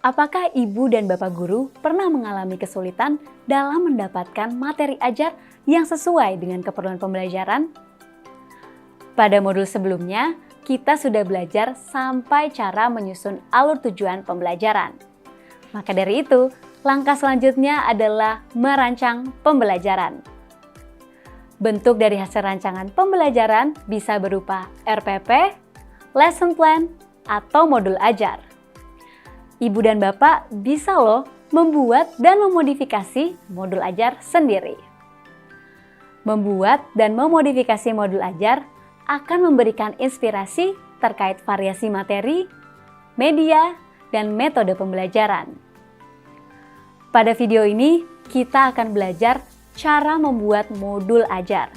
Apakah ibu dan bapak guru pernah mengalami kesulitan dalam mendapatkan materi ajar yang sesuai dengan keperluan pembelajaran? Pada modul sebelumnya, kita sudah belajar sampai cara menyusun alur tujuan pembelajaran. Maka dari itu, langkah selanjutnya adalah merancang pembelajaran. Bentuk dari hasil rancangan pembelajaran bisa berupa RPP, lesson plan, atau modul ajar. Ibu dan bapak bisa loh membuat dan memodifikasi modul ajar sendiri. Membuat dan memodifikasi modul ajar akan memberikan inspirasi terkait variasi materi, media, dan metode pembelajaran. Pada video ini, kita akan belajar cara membuat modul ajar.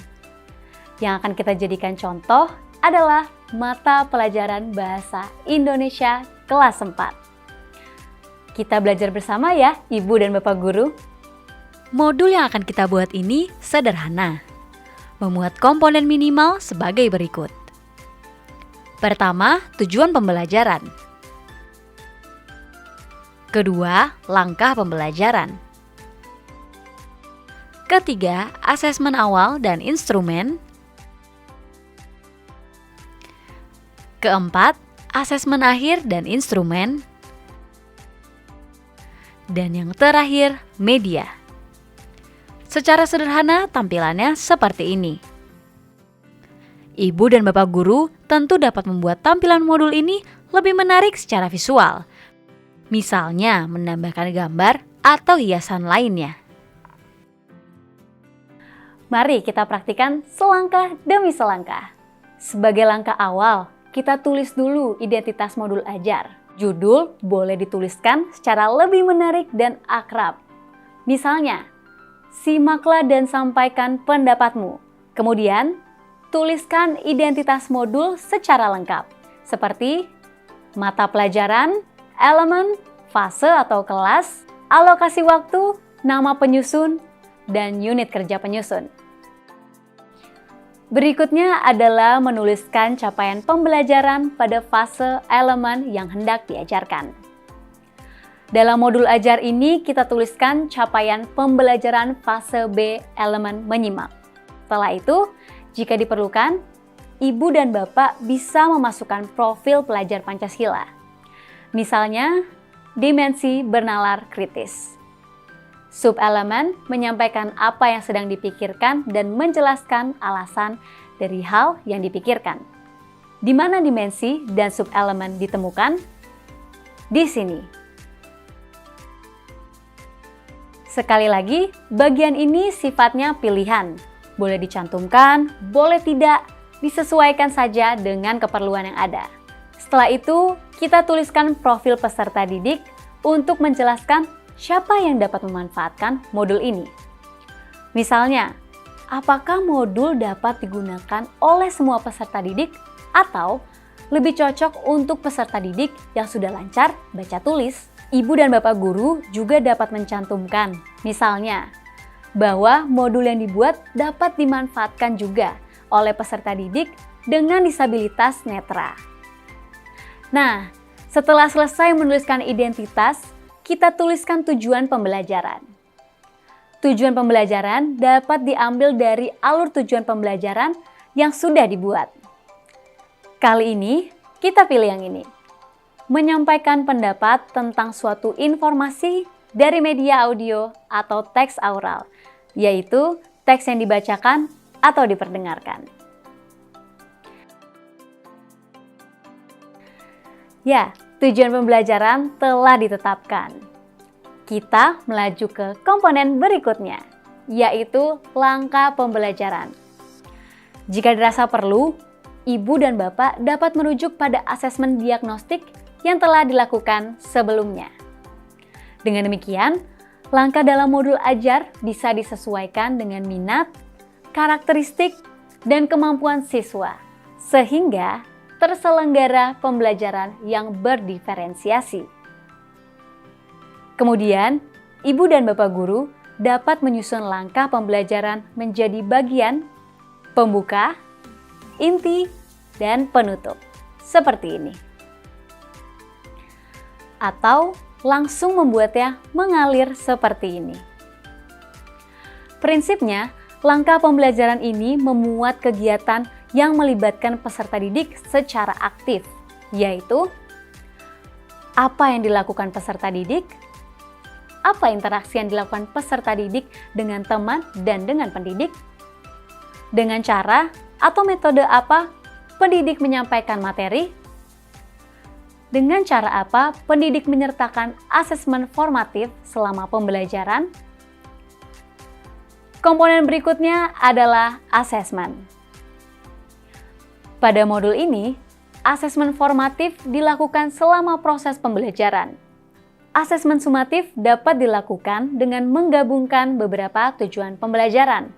Yang akan kita jadikan contoh adalah mata pelajaran Bahasa Indonesia kelas 4. Kita belajar bersama ya, Ibu dan Bapak Guru. Modul yang akan kita buat ini sederhana. Memuat komponen minimal sebagai berikut. Pertama, tujuan pembelajaran. Kedua, langkah pembelajaran. Ketiga, asesmen awal dan instrumen. Keempat, asesmen akhir dan instrumen. Dan yang terakhir, media. Secara sederhana, tampilannya seperti ini. Ibu dan Bapak Guru tentu dapat membuat tampilan modul ini lebih menarik secara visual. Misalnya, menambahkan gambar atau hiasan lainnya. Mari kita praktikkan selangkah demi selangkah. Sebagai langkah awal, kita tulis dulu identitas modul ajar. Judul boleh dituliskan secara lebih menarik dan akrab. Misalnya, simaklah dan sampaikan pendapatmu. Kemudian, tuliskan identitas modul secara lengkap, seperti mata pelajaran, elemen, fase atau kelas, alokasi waktu, nama penyusun, dan unit kerja penyusun. Berikutnya adalah menuliskan capaian pembelajaran pada fase elemen yang hendak diajarkan. Dalam modul ajar ini kita tuliskan capaian pembelajaran fase B elemen menyimak. Setelah itu, jika diperlukan, Ibu dan Bapak bisa memasukkan profil pelajar Pancasila. Misalnya, dimensi bernalar kritis. Subelemen menyampaikan apa yang sedang dipikirkan dan menjelaskan alasan dari hal yang dipikirkan. Di mana dimensi dan subelemen ditemukan? Di sini. Sekali lagi, bagian ini sifatnya pilihan. Boleh dicantumkan, boleh tidak, disesuaikan saja dengan keperluan yang ada. Setelah itu, kita tuliskan profil peserta didik untuk menjelaskan siapa yang dapat memanfaatkan modul ini. Misalnya, apakah modul dapat digunakan oleh semua peserta didik atau lebih cocok untuk peserta didik yang sudah lancar baca tulis? Ibu dan Bapak Guru juga dapat mencantumkan, misalnya, bahwa modul yang dibuat dapat dimanfaatkan juga oleh peserta didik dengan disabilitas netra. Nah, setelah selesai menuliskan identitas, kita tuliskan tujuan pembelajaran. Tujuan pembelajaran dapat diambil dari alur tujuan pembelajaran yang sudah dibuat. Kali ini, kita pilih yang ini. Menyampaikan pendapat tentang suatu informasi dari media audio atau teks aural, yaitu teks yang dibacakan atau diperdengarkan. Ya, tujuan pembelajaran telah ditetapkan. Kita melaju ke komponen berikutnya, yaitu langkah pembelajaran. Jika dirasa perlu, Ibu dan Bapak dapat merujuk pada asesmen diagnostik yang telah dilakukan sebelumnya. Dengan demikian, langkah dalam modul ajar bisa disesuaikan dengan minat, karakteristik, dan kemampuan siswa, sehingga terselenggara pembelajaran yang berdiferensiasi. Kemudian, Ibu dan Bapak Guru dapat menyusun langkah pembelajaran menjadi bagian pembuka, inti, dan penutup, seperti ini. Atau langsung membuatnya mengalir seperti ini. Prinsipnya, langkah pembelajaran ini memuat kegiatan yang melibatkan peserta didik secara aktif, yaitu apa yang dilakukan peserta didik, apa interaksi yang dilakukan peserta didik dengan teman dan dengan pendidik, dengan cara atau metode apa pendidik menyampaikan materi, dengan cara apa pendidik menyertakan asesmen formatif selama pembelajaran. Komponen berikutnya adalah asesmen. Pada modul ini, asesmen formatif dilakukan selama proses pembelajaran. Asesmen sumatif dapat dilakukan dengan menggabungkan beberapa tujuan pembelajaran.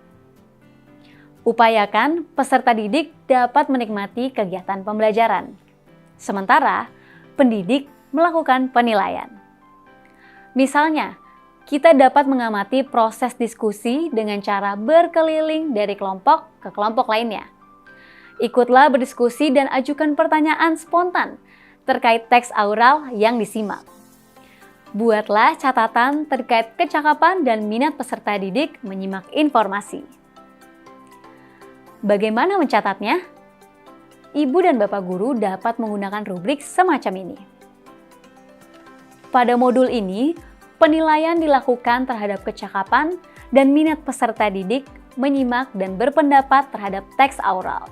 Upayakan peserta didik dapat menikmati kegiatan pembelajaran. Sementara, pendidik melakukan penilaian. Misalnya, kita dapat mengamati proses diskusi dengan cara berkeliling dari kelompok ke kelompok lainnya. Ikutlah berdiskusi dan ajukan pertanyaan spontan terkait teks aural yang disimak. Buatlah catatan terkait kecakapan dan minat peserta didik menyimak informasi. Bagaimana mencatatnya? Ibu dan Bapak guru dapat menggunakan rubrik semacam ini. Pada modul ini, penilaian dilakukan terhadap kecakapan dan minat peserta didik menyimak dan berpendapat terhadap teks aural.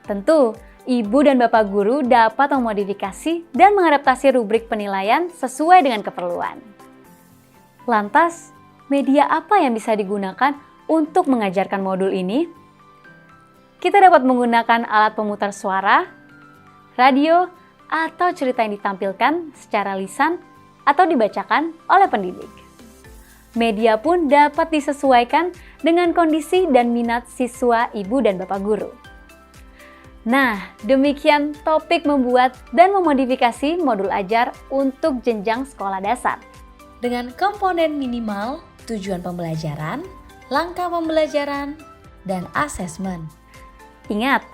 Tentu, Ibu dan Bapak guru dapat memodifikasi dan mengadaptasi rubrik penilaian sesuai dengan keperluan. Lantas, media apa yang bisa digunakan untuk mengajarkan modul ini? Kita dapat menggunakan alat pemutar suara, radio, atau cerita yang ditampilkan secara lisan atau dibacakan oleh pendidik. Media pun dapat disesuaikan dengan kondisi dan minat siswa, ibu, dan bapak guru. Nah, demikian topik membuat dan memodifikasi modul ajar untuk jenjang sekolah dasar. Dengan komponen minimal, tujuan pembelajaran, langkah pembelajaran, dan asesmen. Ingat,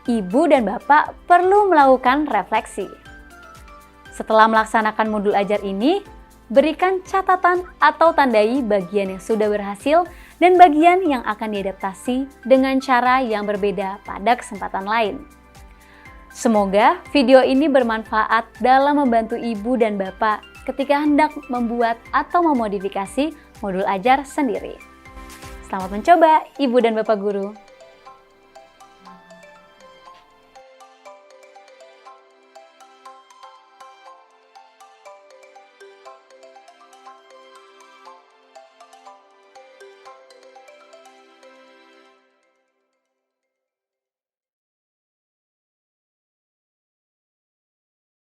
ibu dan bapak perlu melakukan refleksi. Setelah melaksanakan modul ajar ini, berikan catatan atau tandai bagian yang sudah berhasil dan bagian yang akan diadaptasi dengan cara yang berbeda pada kesempatan lain. Semoga video ini bermanfaat dalam membantu ibu dan bapak ketika hendak membuat atau memodifikasi modul ajar sendiri. Selamat mencoba, ibu dan bapak guru.